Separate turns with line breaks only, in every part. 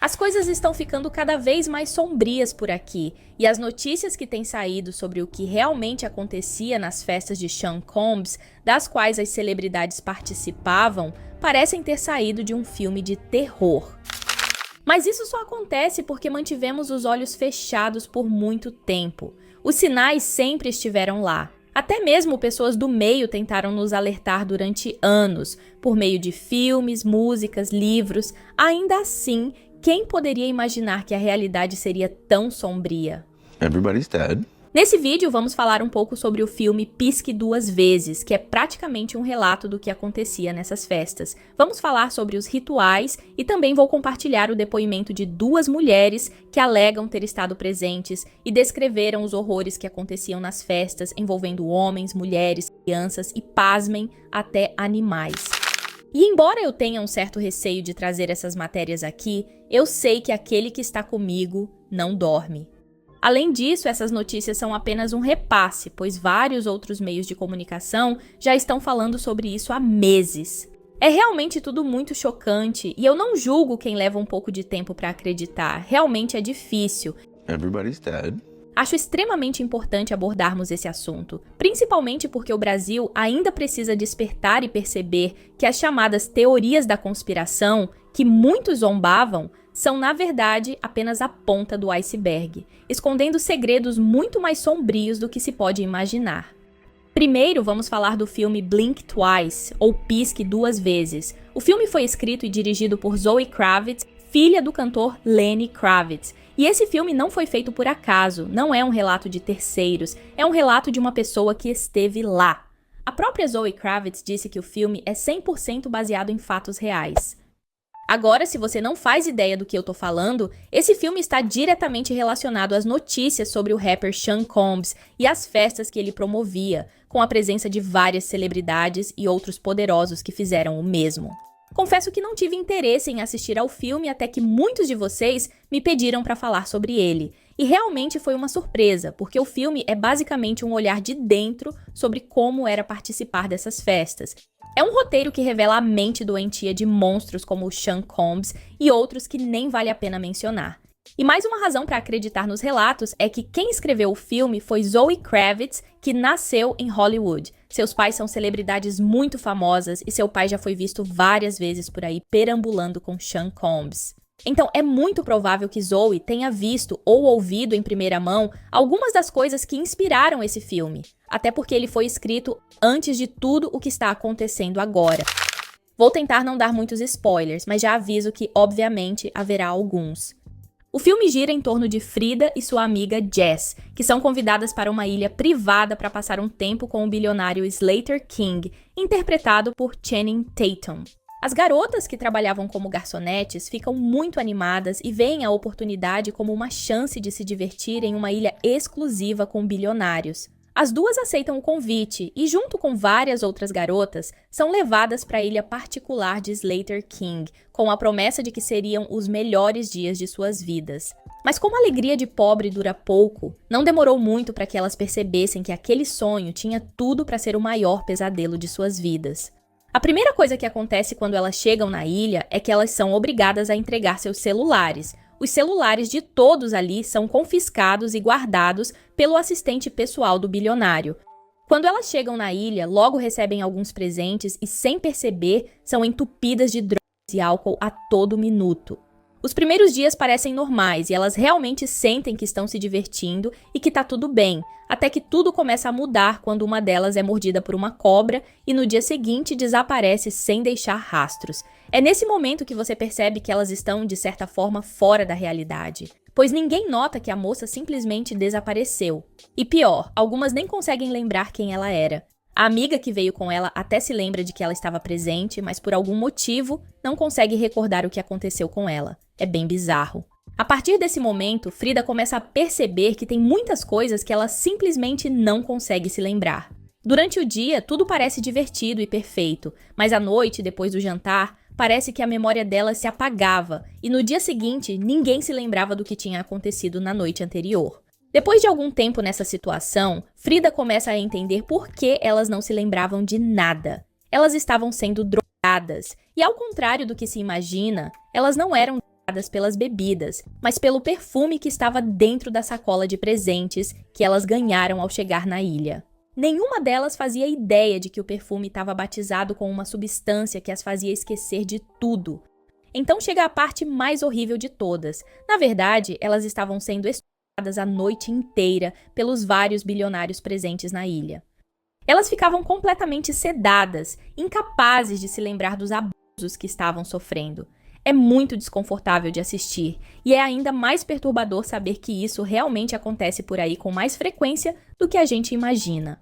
As coisas estão ficando cada vez mais sombrias por aqui, e as notícias que têm saído sobre o que realmente acontecia nas festas de Sean Combs, das quais as celebridades participavam, parecem ter saído de um filme de terror. Mas isso só acontece porque mantivemos os olhos fechados por muito tempo. Os sinais sempre estiveram lá. Até mesmo pessoas do meio tentaram nos alertar durante anos, por meio de filmes, músicas, livros. Ainda assim, quem poderia imaginar que a realidade seria tão sombria?
Everybody's dead.
Nesse vídeo, vamos falar um pouco sobre o filme Pisque Duas Vezes, que é praticamente um relato do que acontecia nessas festas. Vamos falar sobre os rituais e também vou compartilhar o depoimento de duas mulheres que alegam ter estado presentes e descreveram os horrores que aconteciam nas festas, envolvendo homens, mulheres, crianças e, pasmem, até animais. E embora eu tenha um certo receio de trazer essas matérias aqui, eu sei que aquele que está comigo não dorme. Além disso, essas notícias são apenas um repasse, pois vários outros meios de comunicação já estão falando sobre isso há meses. É realmente tudo muito chocante e eu não julgo quem leva um pouco de tempo para acreditar, realmente é difícil.
Everybody's dead.
Acho extremamente importante abordarmos esse assunto, principalmente porque o Brasil ainda precisa despertar e perceber que as chamadas teorias da conspiração, que muitos zombavam, são, na verdade, apenas a ponta do iceberg, escondendo segredos muito mais sombrios do que se pode imaginar. Primeiro, vamos falar do filme Blink Twice, ou Pisque Duas Vezes. O filme foi escrito e dirigido por Zoe Kravitz, filha do cantor Lenny Kravitz. E esse filme não foi feito por acaso, não é um relato de terceiros, é um relato de uma pessoa que esteve lá. A própria Zoe Kravitz disse que o filme é 100% baseado em fatos reais. Agora, se você não faz ideia do que eu tô falando, esse filme está diretamente relacionado às notícias sobre o rapper Sean Combs e as festas que ele promovia, com a presença de várias celebridades e outros poderosos que fizeram o mesmo. Confesso que não tive interesse em assistir ao filme até que muitos de vocês me pediram para falar sobre ele. E realmente foi uma surpresa, porque o filme é basicamente um olhar de dentro sobre como era participar dessas festas. É um roteiro que revela a mente doentia de monstros como o Sean Combs e outros que nem vale a pena mencionar. E mais uma razão para acreditar nos relatos é que quem escreveu o filme foi Zoe Kravitz, que nasceu em Hollywood. Seus pais são celebridades muito famosas e seu pai já foi visto várias vezes por aí perambulando com Sean Combs. Então é muito provável que Zoe tenha visto ou ouvido em primeira mão algumas das coisas que inspiraram esse filme, até porque ele foi escrito antes de tudo o que está acontecendo agora. Vou tentar não dar muitos spoilers, mas já aviso que, obviamente, haverá alguns. O filme gira em torno de Frida e sua amiga Jess, que são convidadas para uma ilha privada para passar um tempo com o bilionário Slater King, interpretado por Channing Tatum. As garotas que trabalhavam como garçonetes ficam muito animadas e veem a oportunidade como uma chance de se divertir em uma ilha exclusiva com bilionários. As duas aceitam o convite e, junto com várias outras garotas, são levadas para a ilha particular de Slater King, com a promessa de que seriam os melhores dias de suas vidas. Mas como a alegria de pobre dura pouco, não demorou muito para que elas percebessem que aquele sonho tinha tudo para ser o maior pesadelo de suas vidas. A primeira coisa que acontece quando elas chegam na ilha é que elas são obrigadas a entregar seus celulares. Os celulares de todos ali são confiscados e guardados pelo assistente pessoal do bilionário. Quando elas chegam na ilha, logo recebem alguns presentes e, sem perceber, são entupidas de drogas e álcool a todo minuto. Os primeiros dias parecem normais e elas realmente sentem que estão se divertindo e que tá tudo bem, até que tudo começa a mudar quando uma delas é mordida por uma cobra e no dia seguinte desaparece sem deixar rastros. É nesse momento que você percebe que elas estão, de certa forma, fora da realidade, pois ninguém nota que a moça simplesmente desapareceu. E pior, algumas nem conseguem lembrar quem ela era. A amiga que veio com ela até se lembra de que ela estava presente, mas por algum motivo não consegue recordar o que aconteceu com ela. É bem bizarro. A partir desse momento, Frida começa a perceber que tem muitas coisas que ela simplesmente não consegue se lembrar. Durante o dia, tudo parece divertido e perfeito, mas à noite, depois do jantar, parece que a memória dela se apagava e no dia seguinte ninguém se lembrava do que tinha acontecido na noite anterior. Depois de algum tempo nessa situação, Frida começa a entender por que elas não se lembravam de nada. Elas estavam sendo drogadas, e ao contrário do que se imagina, elas não eram pelas bebidas, mas pelo perfume que estava dentro da sacola de presentes que elas ganharam ao chegar na ilha. Nenhuma delas fazia ideia de que o perfume estava batizado com uma substância que as fazia esquecer de tudo. Então chega a parte mais horrível de todas. Na verdade, elas estavam sendo estupradas a noite inteira pelos vários bilionários presentes na ilha. Elas ficavam completamente sedadas, incapazes de se lembrar dos abusos que estavam sofrendo. É muito desconfortável de assistir, e é ainda mais perturbador saber que isso realmente acontece por aí com mais frequência do que a gente imagina.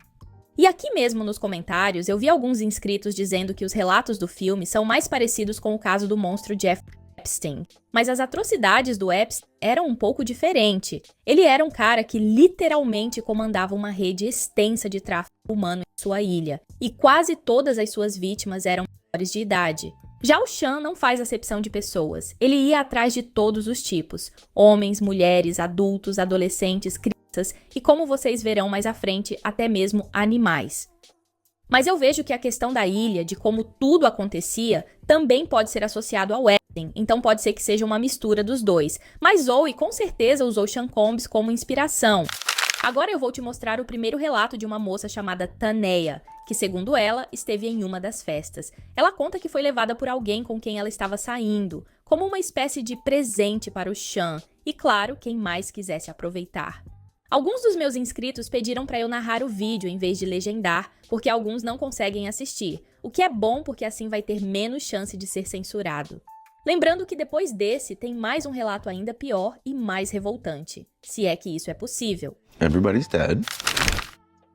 E aqui mesmo nos comentários eu vi alguns inscritos dizendo que os relatos do filme são mais parecidos com o caso do monstro Jeffrey Epstein, mas as atrocidades do Epstein eram um pouco diferentes. Ele era um cara que literalmente comandava uma rede extensa de tráfico humano em sua ilha, e quase todas as suas vítimas eram menores de idade. Já o Sean não faz acepção de pessoas. Ele ia atrás de todos os tipos: homens, mulheres, adultos, adolescentes, crianças e, como vocês verão mais à frente, até mesmo animais. Mas eu vejo que a questão da ilha, de como tudo acontecia, também pode ser associado ao Epstein, então pode ser que seja uma mistura dos dois. Mas Zoe com certeza usou Sean Combs como inspiração. Agora eu vou te mostrar o primeiro relato de uma moça chamada Taneia, que, segundo ela, esteve em uma das festas. Ela conta que foi levada por alguém com quem ela estava saindo, como uma espécie de presente para o Sean, e claro, quem mais quisesse aproveitar. Alguns dos meus inscritos pediram para eu narrar o vídeo em vez de legendar, porque alguns não conseguem assistir, o que é bom porque assim vai ter menos chance de ser censurado. Lembrando que depois desse tem mais um relato ainda pior e mais revoltante, se é que isso é possível.
Everybody's dead.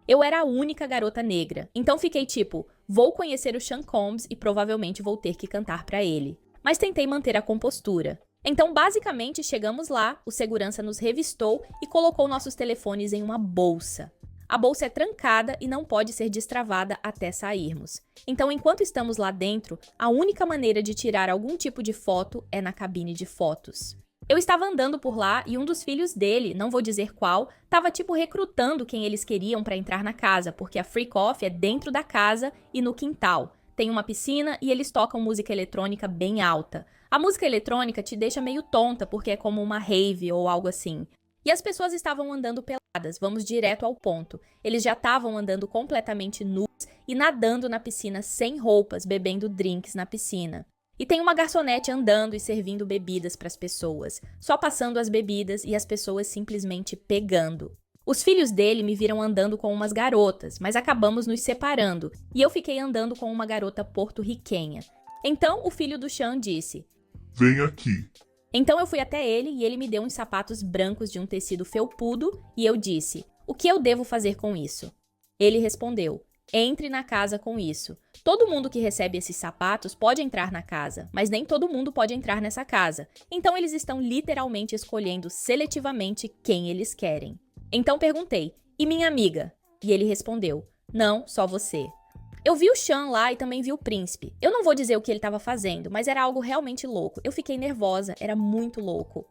Eu era a única garota negra, então fiquei tipo, vou conhecer o Sean Combs e provavelmente vou ter que cantar pra ele. Mas tentei manter a compostura. Então basicamente chegamos lá, o segurança nos revistou e colocou nossos telefones em uma bolsa. A bolsa é trancada e não pode ser destravada até sairmos. Então enquanto estamos lá dentro, a única maneira de tirar algum tipo de foto é na cabine de fotos. Eu estava andando por lá e um dos filhos dele, não vou dizer qual, estava tipo recrutando quem eles queriam para entrar na casa, porque a Free Coffee é dentro da casa e no quintal. Tem uma piscina e eles tocam música eletrônica bem alta. A música eletrônica te deixa meio tonta porque é como uma rave ou algo assim. E as pessoas estavam andando peladas, vamos direto ao ponto. Eles já estavam andando completamente nus e nadando na piscina sem roupas, bebendo drinks na piscina. E tem uma garçonete andando e servindo bebidas para as pessoas, só passando as bebidas e as pessoas simplesmente pegando. Os filhos dele me viram andando com umas garotas, mas acabamos nos separando, e eu fiquei andando com uma garota porto-riquenha. Então o filho do Sean disse:
"Vem aqui."
Então eu fui até ele e ele me deu uns sapatos brancos de um tecido felpudo e eu disse: "O que eu devo fazer com isso?" Ele respondeu: "Entre na casa com isso. Todo mundo que recebe esses sapatos pode entrar na casa, mas nem todo mundo pode entrar nessa casa. Então eles estão literalmente escolhendo seletivamente quem eles querem." Então perguntei: "E minha amiga?" E ele respondeu: "Não, só você." Eu vi o Sean lá e também vi o príncipe. Eu não vou dizer o que ele estava fazendo, mas era algo realmente louco. Eu fiquei nervosa, era muito louco.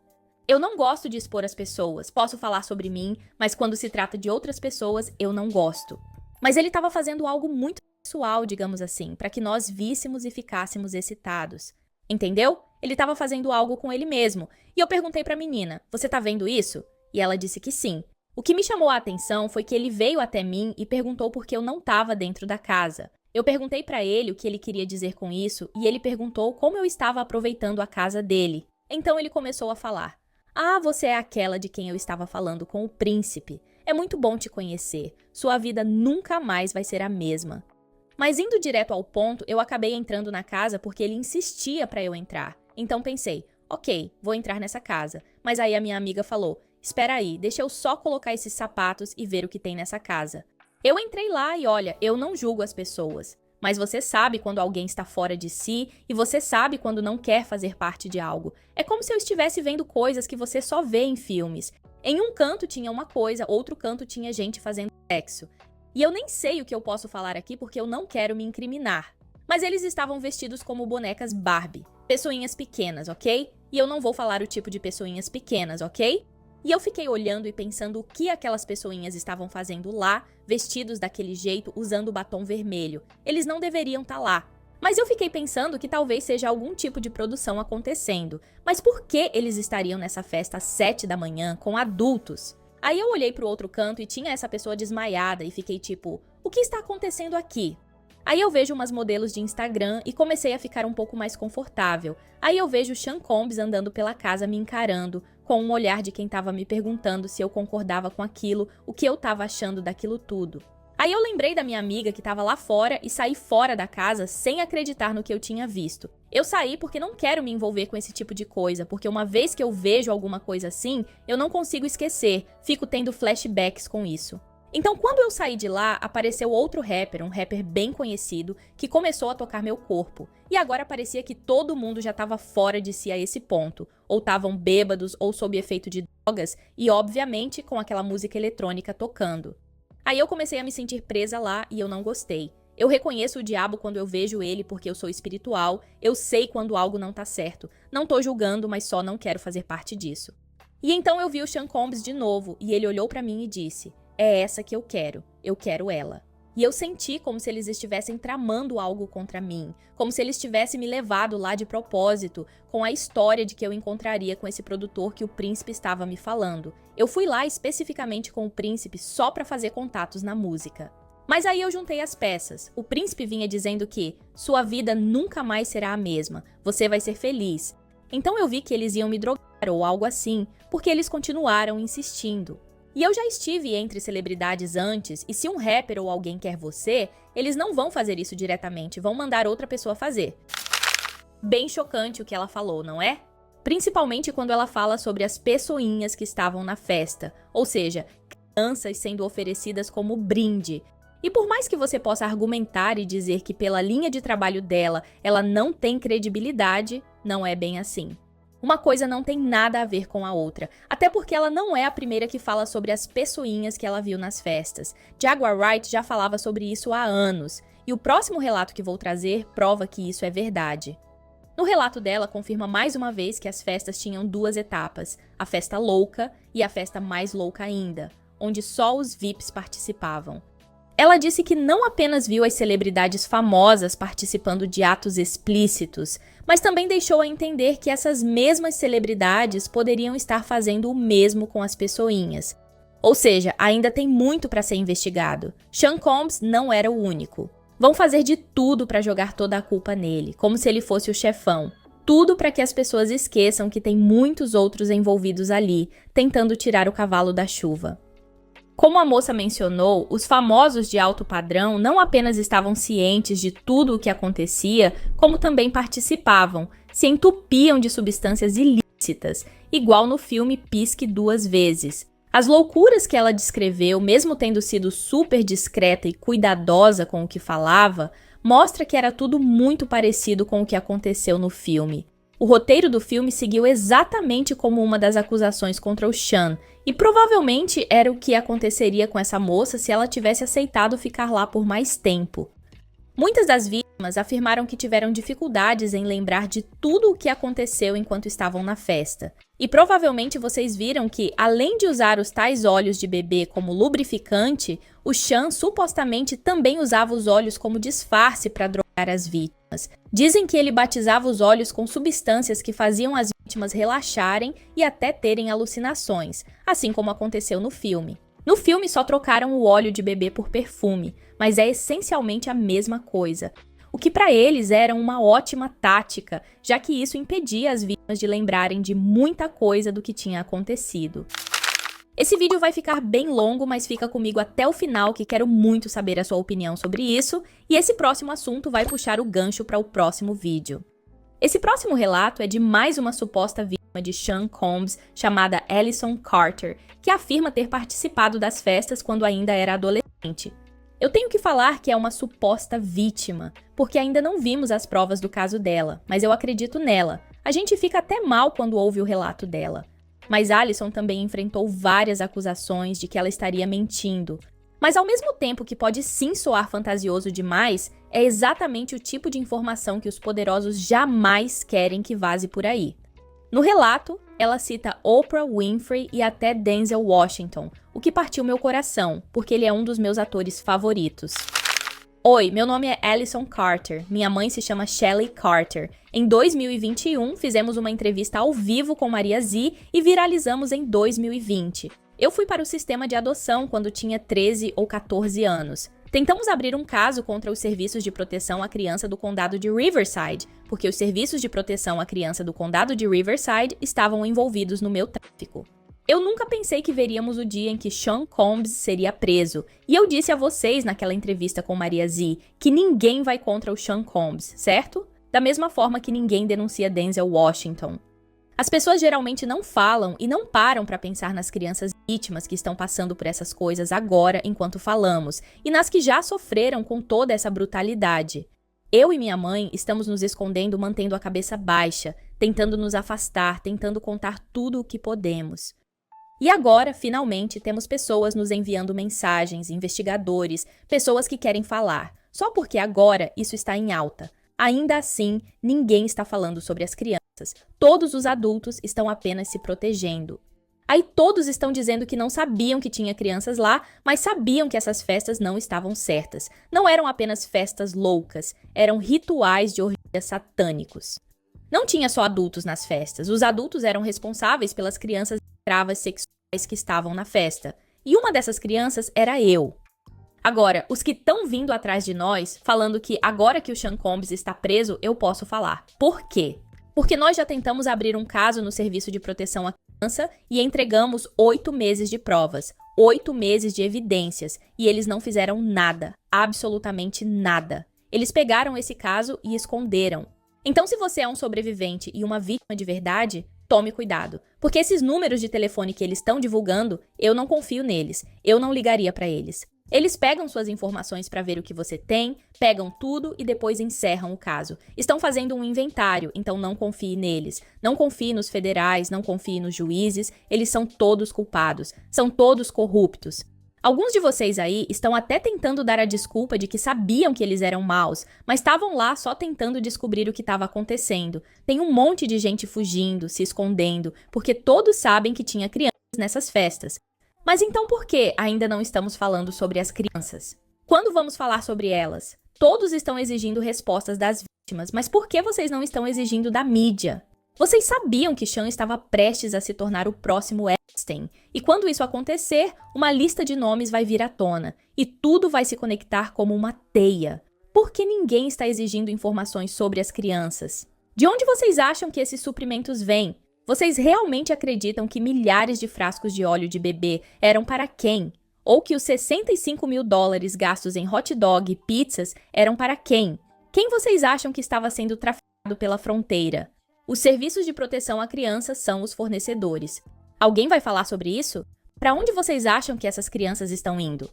Eu não gosto de expor as pessoas, posso falar sobre mim, mas quando se trata de outras pessoas, eu não gosto. Mas ele estava fazendo algo muito pessoal, digamos assim, para que nós víssemos e ficássemos excitados. Entendeu? Ele estava fazendo algo com ele mesmo. E eu perguntei para a menina: "Você tá vendo isso?" E ela disse que sim. O que me chamou a atenção foi que ele veio até mim e perguntou por que eu não estava dentro da casa. Eu perguntei para ele o que ele queria dizer com isso e ele perguntou como eu estava aproveitando a casa dele. Então ele começou a falar: "Ah, você é aquela de quem eu estava falando com o príncipe. É muito bom te conhecer. Sua vida nunca mais vai ser a mesma." Mas indo direto ao ponto, eu acabei entrando na casa porque ele insistia para eu entrar. Então pensei: ok, vou entrar nessa casa. Mas aí a minha amiga falou: "Espera aí, deixa eu só colocar esses sapatos e ver o que tem nessa casa." Eu entrei lá e olha, eu não julgo as pessoas. Mas você sabe quando alguém está fora de si e você sabe quando não quer fazer parte de algo. É como se eu estivesse vendo coisas que você só vê em filmes. Em um canto tinha uma coisa, outro canto tinha gente fazendo sexo. E eu nem sei o que eu posso falar aqui porque eu não quero me incriminar. Mas eles estavam vestidos como bonecas Barbie. Pessoinhas pequenas, ok? E eu não vou falar o tipo de pessoinhas pequenas, ok? E eu fiquei olhando e pensando o que aquelas pessoinhas estavam fazendo lá, vestidos daquele jeito, usando batom vermelho. Eles não deveriam estar lá. Mas eu fiquei pensando que talvez seja algum tipo de produção acontecendo. Mas por que eles estariam nessa festa às 7 da manhã com adultos? Aí eu olhei pro outro canto e tinha essa pessoa desmaiada e fiquei tipo, o que está acontecendo aqui? Aí eu vejo umas modelos de Instagram e comecei a ficar um pouco mais confortável. Aí eu vejo Sean Combs andando pela casa me encarando, com um olhar de quem estava me perguntando se eu concordava com aquilo, o que eu estava achando daquilo tudo. Aí eu lembrei da minha amiga que estava lá fora e saí fora da casa sem acreditar no que eu tinha visto. Eu saí porque não quero me envolver com esse tipo de coisa, porque uma vez que eu vejo alguma coisa assim, eu não consigo esquecer, fico tendo flashbacks com isso. Então quando eu saí de lá, apareceu outro rapper, um rapper bem conhecido, que começou a tocar meu corpo. E agora parecia que todo mundo já estava fora de si a esse ponto, ou estavam bêbados ou sob efeito de drogas, e obviamente com aquela música eletrônica tocando. Aí eu comecei a me sentir presa lá e eu não gostei. Eu reconheço o diabo quando eu vejo ele porque eu sou espiritual, eu sei quando algo não tá certo. Não tô julgando, mas só não quero fazer parte disso. E então eu vi o Sean Combs de novo e ele olhou pra mim e disse, é essa que eu quero ela. E eu senti como se eles estivessem tramando algo contra mim, como se eles tivessem me levado lá de propósito, com a história de que eu encontraria com esse produtor que o príncipe estava me falando. Eu fui lá especificamente com o príncipe só para fazer contatos na música. Mas aí eu juntei as peças. O príncipe vinha dizendo que sua vida nunca mais será a mesma, você vai ser feliz. Então eu vi que eles iam me drogar ou algo assim, porque eles continuaram insistindo. E eu já estive entre celebridades antes, e se um rapper ou alguém quer você, eles não vão fazer isso diretamente, vão mandar outra pessoa fazer. Bem chocante o que ela falou, não é? Principalmente quando ela fala sobre as pessoinhas que estavam na festa, ou seja, crianças sendo oferecidas como brinde. E por mais que você possa argumentar e dizer que pela linha de trabalho dela, ela não tem credibilidade, não é bem assim. Uma coisa não tem nada a ver com a outra, até porque ela não é a primeira que fala sobre as pessoinhas que ela viu nas festas. Jaguar Wright já falava sobre isso há anos, e o próximo relato que vou trazer prova que isso é verdade. No relato dela, confirma mais uma vez que as festas tinham duas etapas, a festa louca e a festa mais louca ainda, onde só os VIPs participavam. Ela disse que não apenas viu as celebridades famosas participando de atos explícitos, mas também deixou a entender que essas mesmas celebridades poderiam estar fazendo o mesmo com as pessoinhas. Ou seja, ainda tem muito para ser investigado. Sean Combs não era o único. Vão fazer de tudo para jogar toda a culpa nele, como se ele fosse o chefão. Tudo para que as pessoas esqueçam que tem muitos outros envolvidos ali, tentando tirar o cavalo da chuva. Como a moça mencionou, os famosos de alto padrão não apenas estavam cientes de tudo o que acontecia, como também participavam, se entupiam de substâncias ilícitas, igual no filme Pisque Duas Vezes. As loucuras que ela descreveu, mesmo tendo sido super discreta e cuidadosa com o que falava, mostra que era tudo muito parecido com o que aconteceu no filme. O roteiro do filme seguiu exatamente como uma das acusações contra o Sean, e provavelmente era o que aconteceria com essa moça se ela tivesse aceitado ficar lá por mais tempo. Muitas das vítimas afirmaram que tiveram dificuldades em lembrar de tudo o que aconteceu enquanto estavam na festa. E provavelmente vocês viram que, além de usar os tais óleos de bebê como lubrificante, o Sean supostamente também usava os óleos como disfarce para drogar as vítimas. Dizem que ele batizava os óleos com substâncias que faziam as vítimas relaxarem e até terem alucinações, assim como aconteceu no filme. No filme só trocaram o óleo de bebê por perfume, mas é essencialmente a mesma coisa. O que para eles era uma ótima tática, já que isso impedia as vítimas de lembrarem de muita coisa do que tinha acontecido. Esse vídeo vai ficar bem longo, mas fica comigo até o final que quero muito saber a sua opinião sobre isso, e esse próximo assunto vai puxar o gancho para o próximo vídeo. Esse próximo relato é de mais uma suposta vítima de Sean Combs, chamada Allison Carter, que afirma ter participado das festas quando ainda era adolescente. Eu tenho que falar que é uma suposta vítima, porque ainda não vimos as provas do caso dela, mas eu acredito nela. A gente fica até mal quando ouve o relato dela. Mas Allison também enfrentou várias acusações de que ela estaria mentindo. Mas ao mesmo tempo que pode sim soar fantasioso demais, é exatamente o tipo de informação que os poderosos jamais querem que vaze por aí. No relato, ela cita Oprah Winfrey e até Denzel Washington, o que partiu meu coração, porque ele é um dos meus atores favoritos. Oi, meu nome é Alison Carter, minha mãe se chama Shelley Carter. Em 2021, fizemos uma entrevista ao vivo com Maria Z e viralizamos em 2020. Eu fui para o sistema de adoção quando tinha 13 ou 14 anos. Tentamos abrir um caso contra os serviços de proteção à criança do condado de Riverside, porque os serviços de proteção à criança do condado de Riverside estavam envolvidos no meu tráfico. Eu nunca pensei que veríamos o dia em que Sean Combs seria preso, e eu disse a vocês naquela entrevista com Maria Z que ninguém vai contra o Sean Combs, certo? Da mesma forma que ninguém denuncia Denzel Washington. As pessoas geralmente não falam e não param para pensar nas crianças vítimas que estão passando por essas coisas agora enquanto falamos, e nas que já sofreram com toda essa brutalidade. Eu e minha mãe estamos nos escondendo, mantendo a cabeça baixa, tentando nos afastar, tentando contar tudo o que podemos. E agora, finalmente, temos pessoas nos enviando mensagens, investigadores, pessoas que querem falar. Só porque agora isso está em alta. Ainda assim, ninguém está falando sobre as crianças. Todos os adultos estão apenas se protegendo. Aí todos estão dizendo que não sabiam que tinha crianças lá, mas sabiam que essas festas não estavam certas. Não eram apenas festas loucas, eram rituais de orgias satânicos. Não tinha só adultos nas festas. Os adultos eram responsáveis pelas crianças escravas sexuais que estavam na festa. E uma dessas crianças era eu. Agora, os que estão vindo atrás de nós, falando que agora que o Sean Combs está preso, eu posso falar. Por quê? Porque nós já tentamos abrir um caso no Serviço de Proteção à Criança e entregamos 8 meses de provas, 8 meses de evidências, e eles não fizeram nada, absolutamente nada. Eles pegaram esse caso e esconderam. Então, se você é um sobrevivente e uma vítima de verdade, tome cuidado, porque esses números de telefone que eles estão divulgando, eu não confio neles, eu não ligaria para eles. Eles pegam suas informações para ver o que você tem, pegam tudo e depois encerram o caso. Estão fazendo um inventário, então não confie neles. Não confie nos federais, não confie nos juízes, eles são todos culpados, são todos corruptos. Alguns de vocês aí estão até tentando dar a desculpa de que sabiam que eles eram maus, mas estavam lá só tentando descobrir o que estava acontecendo. Tem um monte de gente fugindo, se escondendo, porque todos sabem que tinha crianças nessas festas. Mas então por que ainda não estamos falando sobre as crianças? Quando vamos falar sobre elas? Todos estão exigindo respostas das vítimas, mas por que vocês não estão exigindo da mídia? Vocês sabiam que Sean estava prestes a se tornar o próximo Epstein, e quando isso acontecer, uma lista de nomes vai vir à tona, e tudo vai se conectar como uma teia. Por que ninguém está exigindo informações sobre as crianças? De onde vocês acham que esses suprimentos vêm? Vocês realmente acreditam que milhares de frascos de óleo de bebê eram para quem? Ou que os $65 mil gastos em hot dog e pizzas eram para quem? Quem vocês acham que estava sendo traficado pela fronteira? Os serviços de proteção à criança são os fornecedores. Alguém vai falar sobre isso? Para onde vocês acham que essas crianças estão indo?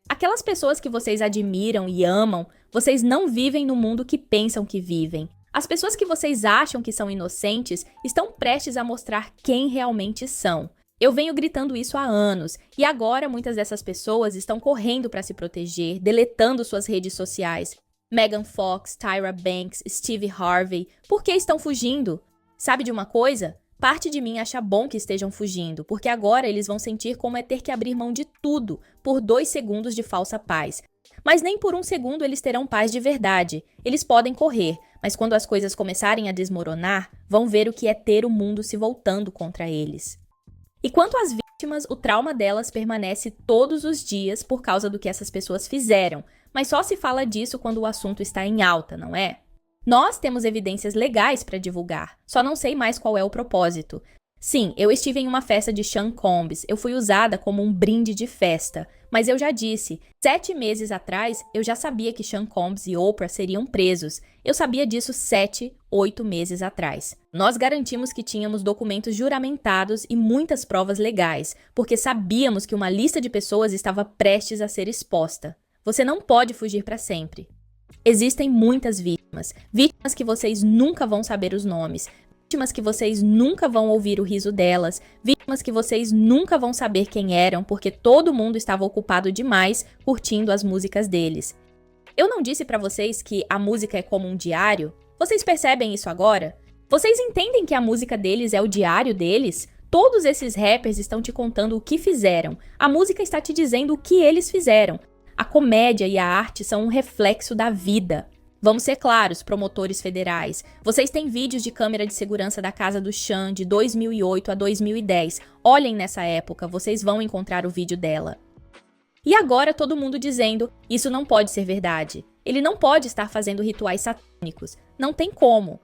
Aquelas pessoas que vocês admiram e amam, vocês não vivem no mundo que pensam que vivem. As pessoas que vocês acham que são inocentes estão prestes a mostrar quem realmente são. Eu venho gritando isso há anos, e agora muitas dessas pessoas estão correndo para se proteger, deletando suas redes sociais. Megan Fox, Tyra Banks, Steve Harvey, por que estão fugindo? Sabe de uma coisa? Parte de mim acha bom que estejam fugindo, porque agora eles vão sentir como é ter que abrir mão de tudo por 2 segundos de falsa paz. Mas nem por 1 segundo eles terão paz de verdade. Eles podem correr, mas quando as coisas começarem a desmoronar, vão ver o que é ter o mundo se voltando contra eles. E quanto às vítimas, o trauma delas permanece todos os dias por causa do que essas pessoas fizeram, mas só se fala disso quando o assunto está em alta, não é? Nós temos evidências legais para divulgar, só não sei mais qual é o propósito. Sim, eu estive em uma festa de Sean Combs, eu fui usada como um brinde de festa, mas eu já disse, 7 meses atrás eu já sabia que Sean Combs e Oprah seriam presos. Eu sabia disso 7, 8 meses atrás. Nós garantimos que tínhamos documentos juramentados e muitas provas legais, porque sabíamos que uma lista de pessoas estava prestes a ser exposta. Você não pode fugir para sempre. Existem muitas vítimas, vítimas que vocês nunca vão saber os nomes, vítimas que vocês nunca vão ouvir o riso delas, vítimas que vocês nunca vão saber quem eram porque todo mundo estava ocupado demais curtindo as músicas deles. Eu não disse pra vocês que a música é como um diário? Vocês percebem isso agora? Vocês entendem que a música deles é o diário deles? Todos esses rappers estão te contando o que fizeram. A música está te dizendo o que eles fizeram. A comédia e a arte são um reflexo da vida. Vamos ser claros, promotores federais. Vocês têm vídeos de câmera de segurança da casa do Sean de 2008 a 2010. Olhem nessa época, vocês vão encontrar o vídeo dela. E agora todo mundo dizendo, isso não pode ser verdade. Ele não pode estar fazendo rituais satânicos. Não tem como.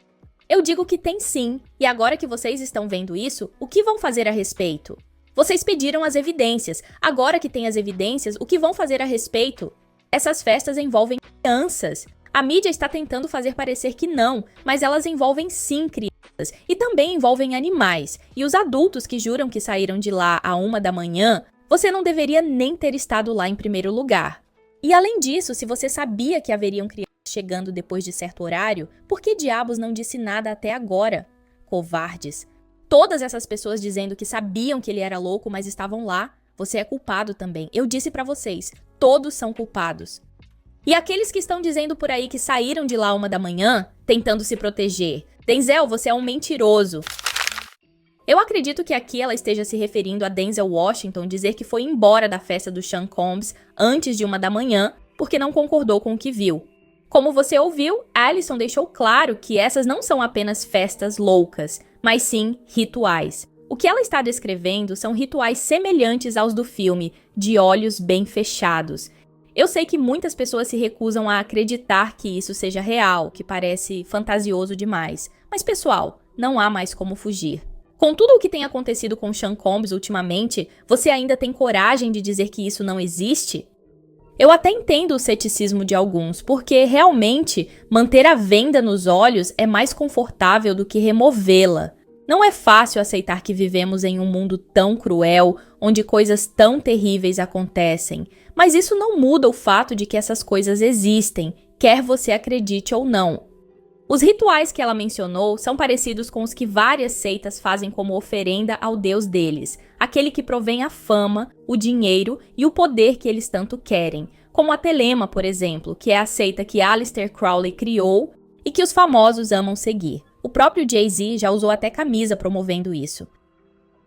Eu digo que tem sim. E agora que vocês estão vendo isso, o que vão fazer a respeito? Vocês pediram as evidências. Agora que tem as evidências, o que vão fazer a respeito? Essas festas envolvem crianças. A mídia está tentando fazer parecer que não, mas elas envolvem sim crianças e também envolvem animais. E os adultos que juram que saíram de lá à 1 da manhã, você não deveria nem ter estado lá em primeiro lugar. E além disso, se você sabia que haveriam crianças chegando depois de certo horário, por que diabos não disse nada até agora? Covardes. Todas essas pessoas dizendo que sabiam que ele era louco, mas estavam lá, você é culpado também. Eu disse pra vocês, todos são culpados. E aqueles que estão dizendo por aí que saíram de lá 1 da manhã, tentando se proteger. Denzel, você é um mentiroso. Eu acredito que aqui ela esteja se referindo a Denzel Washington dizer que foi embora da festa do Sean Combs antes de 1 da manhã, porque não concordou com o que viu. Como você ouviu, Alison deixou claro que essas não são apenas festas loucas, mas sim rituais. O que ela está descrevendo são rituais semelhantes aos do filme, de olhos bem fechados. Eu sei que muitas pessoas se recusam a acreditar que isso seja real, que parece fantasioso demais. Mas, pessoal, não há mais como fugir. Com tudo o que tem acontecido com Sean Combs ultimamente, você ainda tem coragem de dizer que isso não existe? Eu até entendo o ceticismo de alguns, porque realmente manter a venda nos olhos é mais confortável do que removê-la. Não é fácil aceitar que vivemos em um mundo tão cruel, onde coisas tão terríveis acontecem, mas isso não muda o fato de que essas coisas existem, quer você acredite ou não. Os rituais que ela mencionou são parecidos com os que várias seitas fazem como oferenda ao deus deles, aquele que provém a fama, o dinheiro e o poder que eles tanto querem, como a Telema, por exemplo, que é a seita que Aleister Crowley criou e que os famosos amam seguir. O próprio Jay-Z já usou até camisa promovendo isso.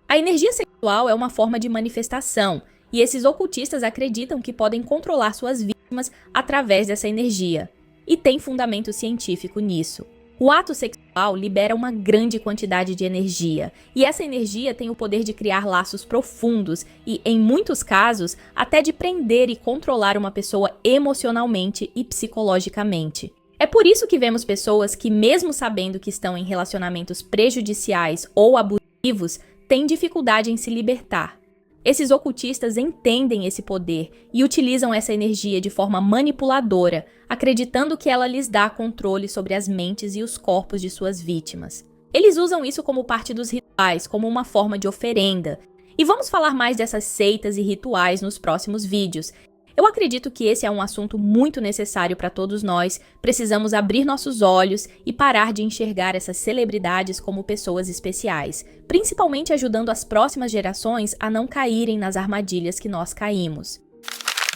A energia sexual é uma forma de manifestação, e esses ocultistas acreditam que podem controlar suas vítimas através dessa energia. E tem fundamento científico nisso. O ato sexual libera uma grande quantidade de energia, e essa energia tem o poder de criar laços profundos e, em muitos casos, até de prender e controlar uma pessoa emocionalmente e psicologicamente. É por isso que vemos pessoas que, mesmo sabendo que estão em relacionamentos prejudiciais ou abusivos, têm dificuldade em se libertar. Esses ocultistas entendem esse poder e utilizam essa energia de forma manipuladora, acreditando que ela lhes dá controle sobre as mentes e os corpos de suas vítimas. Eles usam isso como parte dos rituais, como uma forma de oferenda. E vamos falar mais dessas seitas e rituais nos próximos vídeos. Eu acredito que esse é um assunto muito necessário para todos nós. Precisamos abrir nossos olhos e parar de enxergar essas celebridades como pessoas especiais, principalmente ajudando as próximas gerações a não caírem nas armadilhas que nós caímos.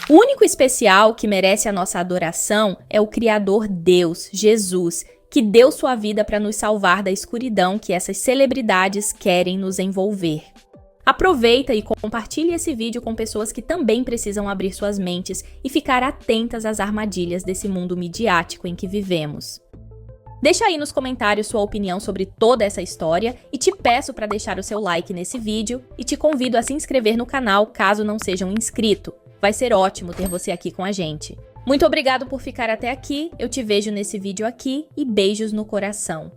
O único especial que merece a nossa adoração é o Criador Deus, Jesus, que deu sua vida para nos salvar da escuridão que essas celebridades querem nos envolver. Aproveita e compartilhe esse vídeo com pessoas que também precisam abrir suas mentes e ficar atentas às armadilhas desse mundo midiático em que vivemos. Deixa aí nos comentários sua opinião sobre toda essa história e te peço para deixar o seu like nesse vídeo e te convido a se inscrever no canal caso não seja um inscrito. Vai ser ótimo ter você aqui com a gente. Muito obrigado por ficar até aqui, eu te vejo nesse vídeo aqui e beijos no coração.